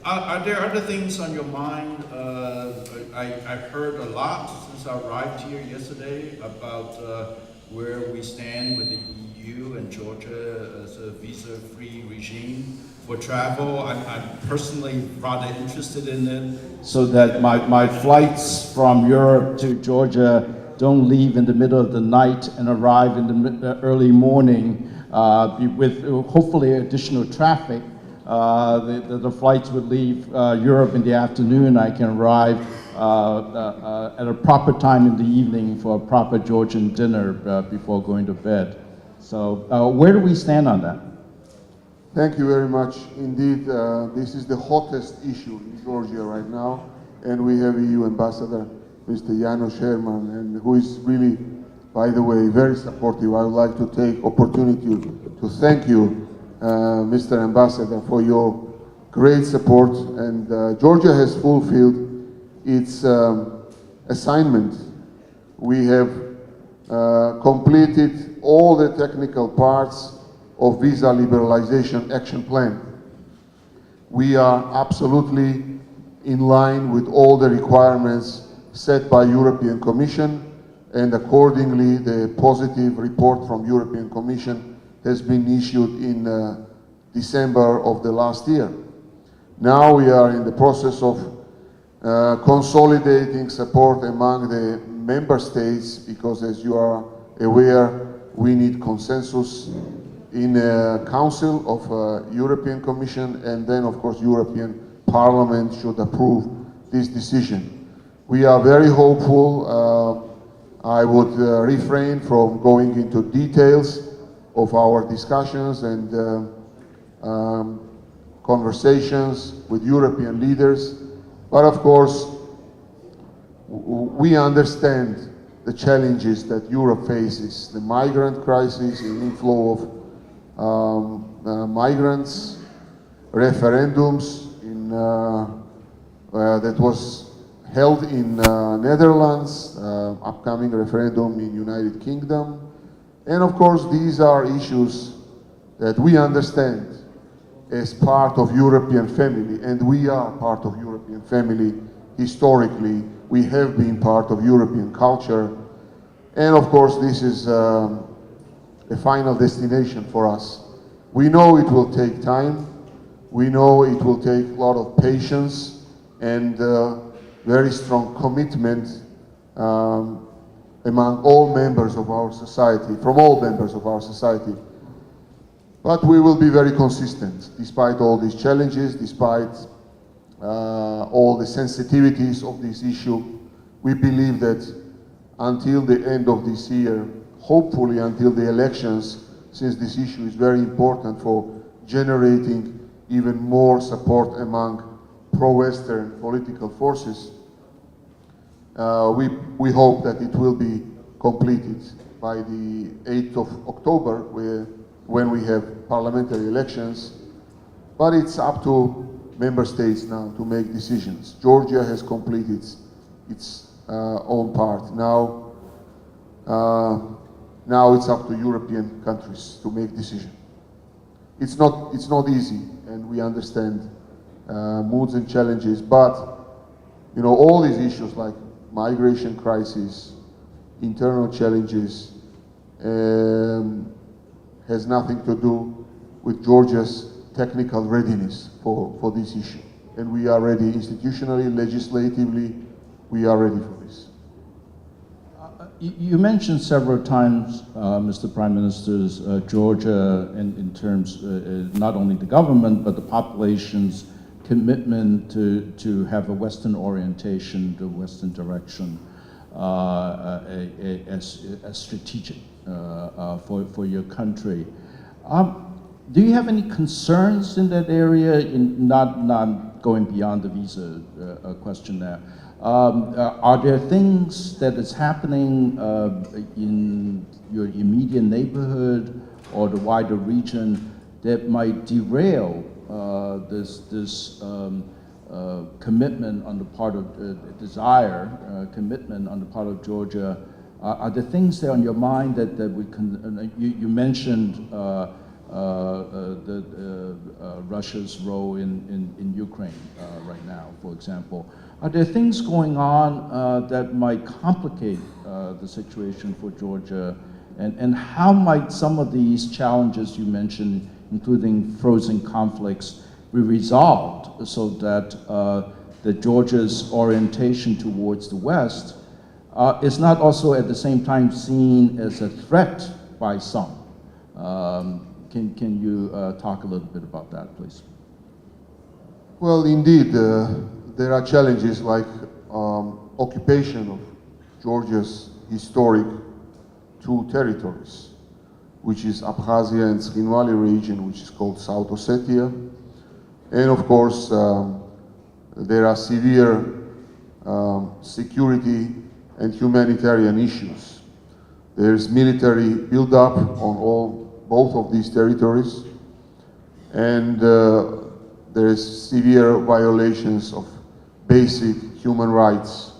Are there other things on your mind? I've heard a lot since I arrived here yesterday about where we stand with the EU and Georgia as a visa-free regime for travel. I'm personally rather interested in it, so that my flights from Europe to Georgia don't leave in the middle of the night and arrive in the early morning with hopefully additional traffic. The flights would leave Europe in the afternoon. I can arrive at a proper time in the evening for a proper Georgian dinner before going to bed. So where do we stand on that? Thank you very much. Indeed, this is the hottest issue in Georgia right now, and we have EU Ambassador, Mr. Janos Herman, and who is really, by the way, very supportive. I would like to take opportunity to thank you, Mr. Ambassador, for your great support. And Georgia has fulfilled its assignment. We have completed all the technical parts of Visa Liberalization Action Plan. We are absolutely in line with all the requirements set by European Commission, and accordingly the positive report from European Commission has been issued in December of the last year. Now we are in the process of consolidating support among the member states, because as you are aware, we need consensus in a Council of European Commission, and then of course European Parliament should approve this decision. We are very hopeful. I would refrain from going into details of our discussions and conversations with European leaders, but of course we understand the challenges that Europe faces, the migrant crisis, the inflow of migrants, referendums that was held in Netherlands, upcoming referendum in United Kingdom. And of course, these are issues that we understand as part of European family, and we are part of European family historically. We have been part of European culture. And of course, this is a final destination for us. We know it will take time. We know it will take a lot of patience and very strong commitment among all members of our society, from all members of our society. But we will be very consistent, despite all these challenges, despite all the sensitivities of this issue. We believe that until the end of this year, hopefully until the elections, since this issue is very important for generating even more support among pro-Western political forces, we hope that it will be completed by the 8th of October, when we have parliamentary elections. But it's up to member states now to make decisions. Georgia has completed its own part. Now it's up to European countries to make decisions. It's not easy, and we understand moods and challenges, but you know, all these issues like migration crisis, internal challenges, has nothing to do with Georgia's technical readiness for this issue. And we are ready institutionally, legislatively, we are ready for this. You mentioned several times, Mr. Prime Minister, Georgia in terms not only the government, but the population's commitment to have a Western orientation, the Western direction, as strategic for your country. Do you have any concerns in that area, not going beyond the visa question there? Are there things that is happening in your immediate neighborhood or the wider region that might derail this commitment on the part of commitment on the part of Georgia? Are there things there on your mind that we can? You mentioned Russia's role in Ukraine right now, for example. Are there things going on that might complicate the situation for Georgia? And how might some of these challenges you mentioned, including frozen conflicts, be resolved so that Georgia's orientation towards the West is not also at the same time seen as a threat by some? Can you talk a little bit about that, please? Well, indeed, there are challenges like occupation of Georgia's historic two territories, which is Abkhazia and Tkhinvali region, which is called South Ossetia. And of course, there are severe security and humanitarian issues. There is military buildup on both of these territories, and there is severe violations of basic human rights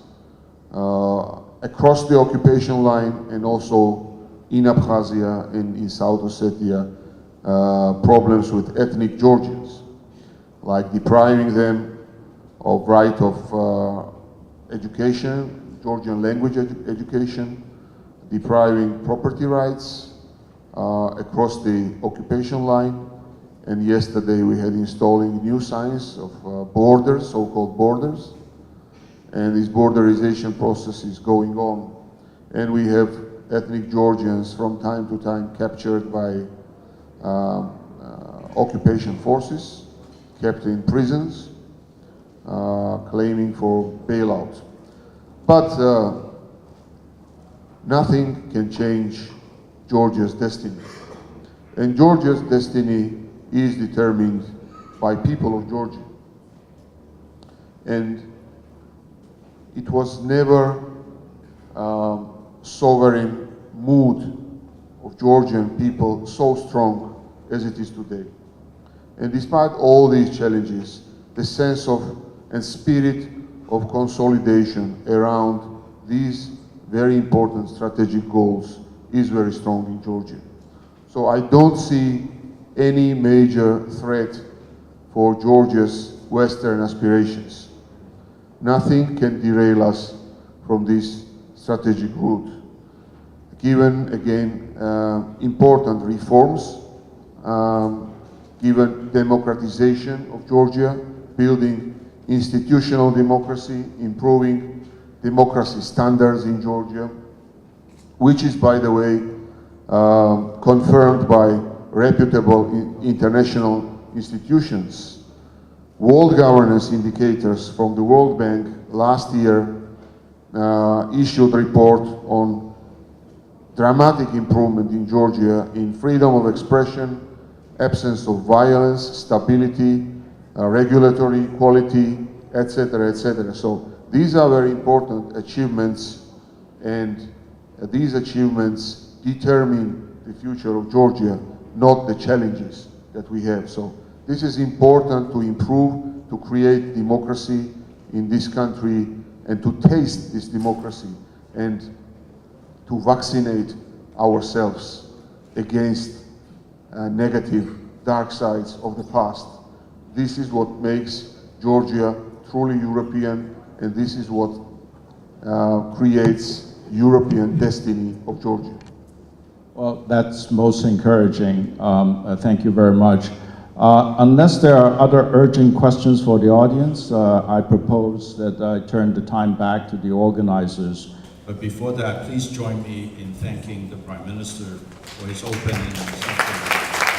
across the occupation line and also in Abkhazia and in South Ossetia, problems with ethnic Georgians, like depriving them of right of education, Georgian language education, depriving property rights across the occupation line. And yesterday we had installing new signs of borders, so-called borders. And this borderization process is going on. And we have ethnic Georgians from time to time captured by occupation forces, kept in prisons, claiming for bailout. But nothing can change Georgia's destiny. And Georgia's destiny is determined by people of Georgia. And it was never sovereign mood of Georgian people so strong as it is today. And despite all these challenges, the sense of and spirit of consolidation around these very important strategic goals is very strong in Georgia. So I don't see any major threat for Georgia's Western aspirations. Nothing can derail us from this strategic route. Given, again, important reforms, given democratization of Georgia, building institutional democracy, improving democracy standards in Georgia, which is, by the way, confirmed by reputable international institutions. World governance indicators from the World Bank last year issued a report on dramatic improvement in Georgia in freedom of expression, absence of violence, stability, regulatory quality, etc., etc. So these are very important achievements, and these achievements determine the future of Georgia, not the challenges that we have. So this is important to improve, to create democracy in this country, and to taste this democracy, and to vaccinate ourselves against negative dark sides of the past. This is what makes Georgia truly European, and this is what creates European destiny of Georgia. Well, that's most encouraging. Thank you very much. Unless there are other urgent questions for the audience, I propose that I turn the time back to the organizers. But before that, please join me in thanking the Prime Minister for his opening.